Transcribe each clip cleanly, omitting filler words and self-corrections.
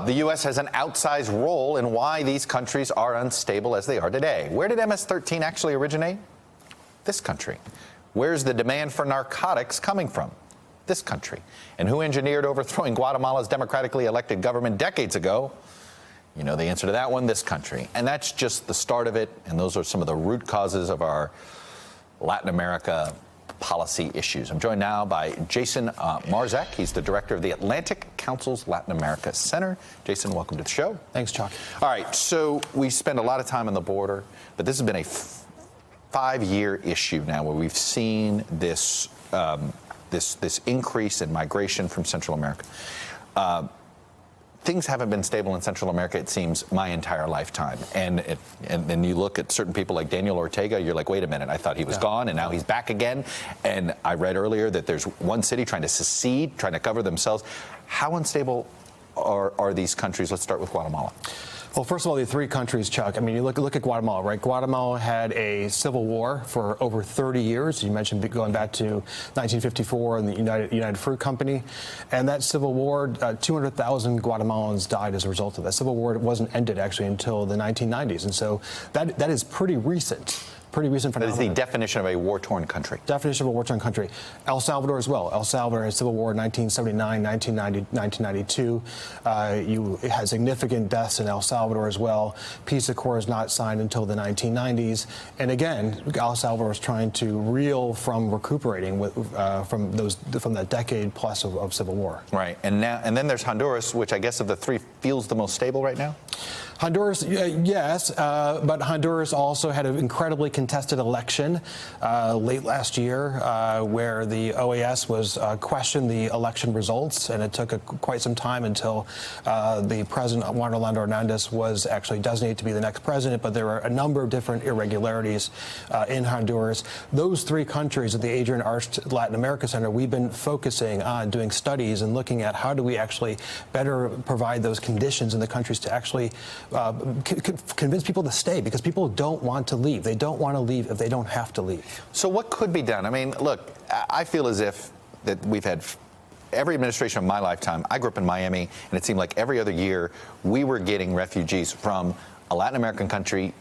The U.S. has an outsized role in why these countries are unstable as they are today. Where did MS-13 actually originate? This country. Where's the demand for narcotics coming from? This country. And who engineered overthrowing Guatemala's democratically elected government decades ago? You know the answer to that one, this country. And that's just the start of it, and those are some of the root causes of our Latin America policy issues. I'm joined now by Jason Marzak. He's the director of the Atlantic Council's Latin America Center. Jason, welcome to the show. Thanks, Chuck. All right, so we spend a lot of time on the border, but this has been a 5-year issue now where we've seen this this increase in migration from Central America. Things haven't been stable in Central America, it seems, my entire lifetime. And then you look at certain people like Daniel Ortega, you're like, wait a minute, I thought he was gone, and now he's back again. And I read earlier that there's one city trying to secede, trying to cover themselves. How unstable are these countries? Let's start with Guatemala. Well, first of all, the three countries, Chuck. I mean, you look at Guatemala, right? Guatemala had a civil war for over 30 years. You mentioned going back to 1954 and the United Fruit Company. And that civil war, 200,000 Guatemalans died as a result of that. Civil war wasn't ended, actually, until the 1990s. And so that is pretty recent. Pretty recent phenomenon. That is the definition of a war-torn country. Definition of a war-torn country. El Salvador as well. El Salvador had civil war in 1979, 1992. It had significant deaths in El Salvador as well. Peace accord is not signed until the 1990s. And again, El Salvador is trying to reel from recuperating from that decade plus of civil war. Right. And then there's Honduras, which I guess of the three feels the most stable right now. Honduras, yes, but Honduras also had an incredibly contested election late last year where the OAS was questioned the election results, and it took quite some time until the president, Juan Orlando Hernandez, was actually designated to be the next president, but there were a number of different irregularities in Honduras. Those three countries at the Adrian Arsht Latin America Center, we've been focusing on doing studies and looking at how do we actually better provide those conditions in the countries to actually convince people to stay, because people don't want to leave. They don't want to leave if they don't have to leave. So what could be done? I mean, look, I feel as if that we've had every administration of my lifetime. I grew up in Miami, and it seemed like every other year we were getting refugees from a Latin American country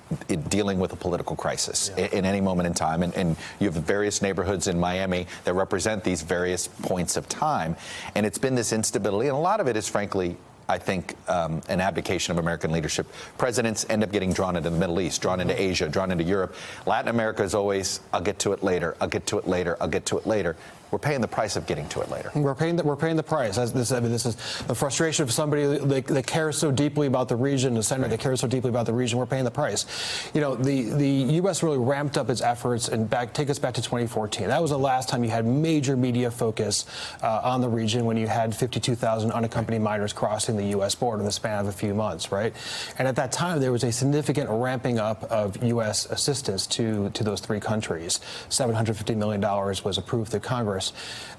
dealing with a political crisis in any moment in time. And you have various neighborhoods in Miami that represent these various points of time. And it's been this instability, and a lot of it is, frankly, I think, an abdication of American leadership. Presidents end up getting drawn into the Middle East, drawn into Asia, drawn into Europe. Latin America is always, I'll get to it later, I'll get to it later, I'll get to it later. We're paying the price of getting to it later. We're paying the price. This is the frustration of somebody that cares so deeply about the region, the senator that cares so deeply about the region. We're paying the price. You know, the U.S. really ramped up its efforts and take us back to 2014. That was the last time you had major media focus on the region, when you had 52,000 unaccompanied minors crossing the U.S. border in the span of a few months, right? And at that time, there was a significant ramping up of U.S. assistance to those three countries. $750 million was approved through Congress.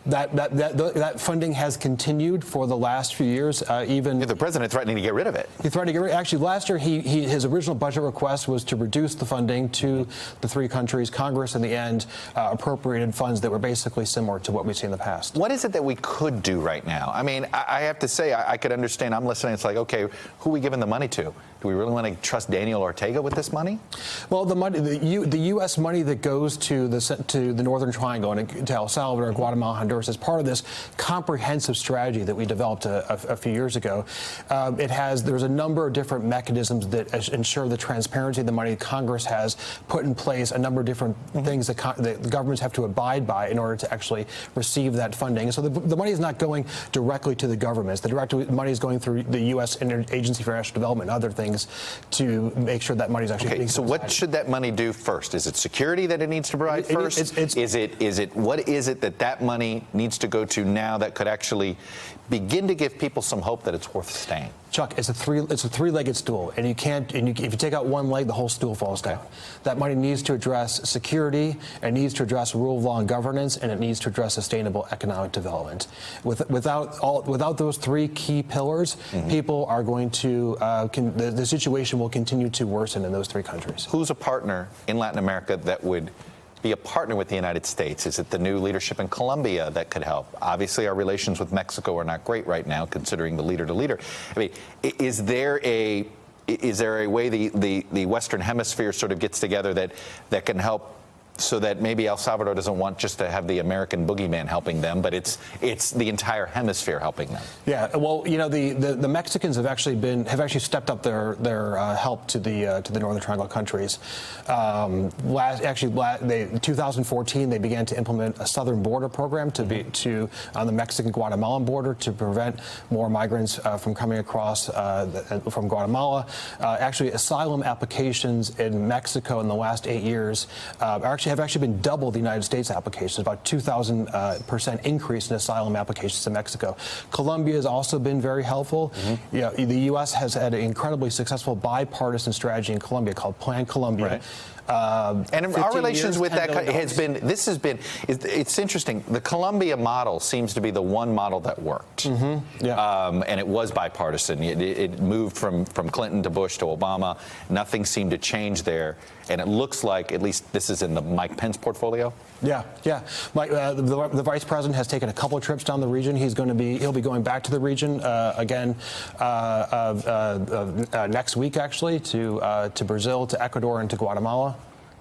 That funding has continued for the last few years. Even the president threatening to get rid of it. He threatened to get rid. Actually, last year his original budget request was to reduce the funding to the three countries. Congress, in the end, appropriated funds that were basically similar to what we've seen in the past. What is it that we could do right now? I mean, I have to say, I could understand. I'm listening. It's like, okay, who are we giving the money to? Do we really want to trust Daniel Ortega with this money? Well, the money, the U.S. money that goes to the Northern Triangle and to El Salvador, Guatemala, Honduras, as part of this comprehensive strategy that we developed a few years ago. There's a number of different mechanisms that ensure the transparency of the money. Congress has put in place a number of different things that the governments have to abide by in order to actually receive that funding. So the money is not going directly to the governments. The direct money is going through the U.S. Agency for International Development and other things to make sure that money is actually being so provided. What should that money do first? Is it security that it needs to provide first? What is it that money needs to go to now that could actually begin to give people some hope that it's worth staying? Chuck, it's a three-legged stool, and if you take out one leg, the whole stool falls down. That money needs to address security, it needs to address rule of law and governance, and it needs to address sustainable economic development. Without those three key pillars, people are going to the situation will continue to worsen in those three countries. Who's a partner in Latin America that would be a partner with the United States? Is it the new leadership in Colombia that could help? Obviously, our relations with Mexico are not great right now, considering the leader-to-leader. I mean, is there a way the Western Hemisphere sort of gets together that can help, so that maybe El Salvador doesn't want just to have the American boogeyman helping them, but it's the entire hemisphere helping them? Yeah, well, you know, the Mexicans have actually stepped up their help to the Northern Triangle countries. In 2014 they began to implement a southern border program on the Mexican-Guatemalan border to prevent more migrants from coming across from Guatemala. Actually, asylum applications in Mexico in the last 8 years have actually been double the United States applications, about 2,000% increase in asylum applications in Mexico. Colombia has also been very helpful. Mm-hmm. Yeah, the U.S. has had an incredibly successful bipartisan strategy in Colombia called Plan Colombia. Right. And our relations with that it's interesting. The Colombia model seems to be the one model that worked. Mm-hmm. Yeah. And it was bipartisan. It moved from Clinton to Bush to Obama. Nothing seemed to change there. And it looks like, at least this is in the Mike Pence portfolio. Yeah. The vice president has taken a couple of trips down the region. He'll be going back to the region again next week, actually, to Brazil, to Ecuador, and to Guatemala.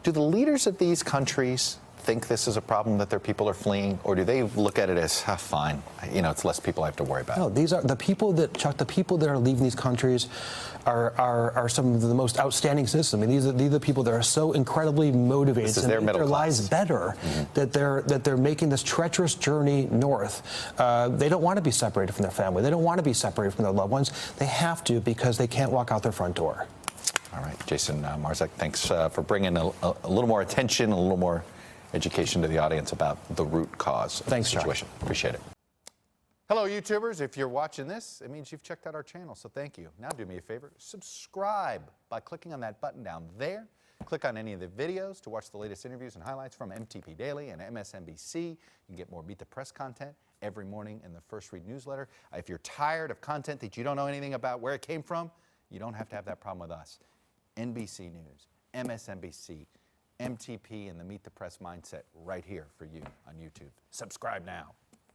Do the leaders of these countries think this is a problem that their people are fleeing, or do they look at it as fine? You know, it's less people I have to worry about. No, these are the people that, Chuck. The people that are leaving these countries are some of the most outstanding citizens. I mean, these are the people that are so incredibly motivated to make their lives better. Mm-hmm. that they're making this treacherous journey north. They don't want to be separated from their family. They don't want to be separated from their loved ones. They have to, because they can't walk out their front door. All right, Jason Marzek, thanks for bringing a little more attention, a little more education to the audience about the root cause of the situation. Chuck. Appreciate it. Hello, YouTubers. If you're watching this, it means you've checked out our channel, so thank you. Now do me a favor, subscribe by clicking on that button down there. Click on any of the videos to watch the latest interviews and highlights from MTP Daily and MSNBC. You can get more Meet the Press content every morning in the First Read newsletter. If you're tired of content that you don't know anything about where it came from, you don't have to have that problem with us. NBC News, MSNBC, MTP, and the Meet the Press mindset right here for you on YouTube. Subscribe now.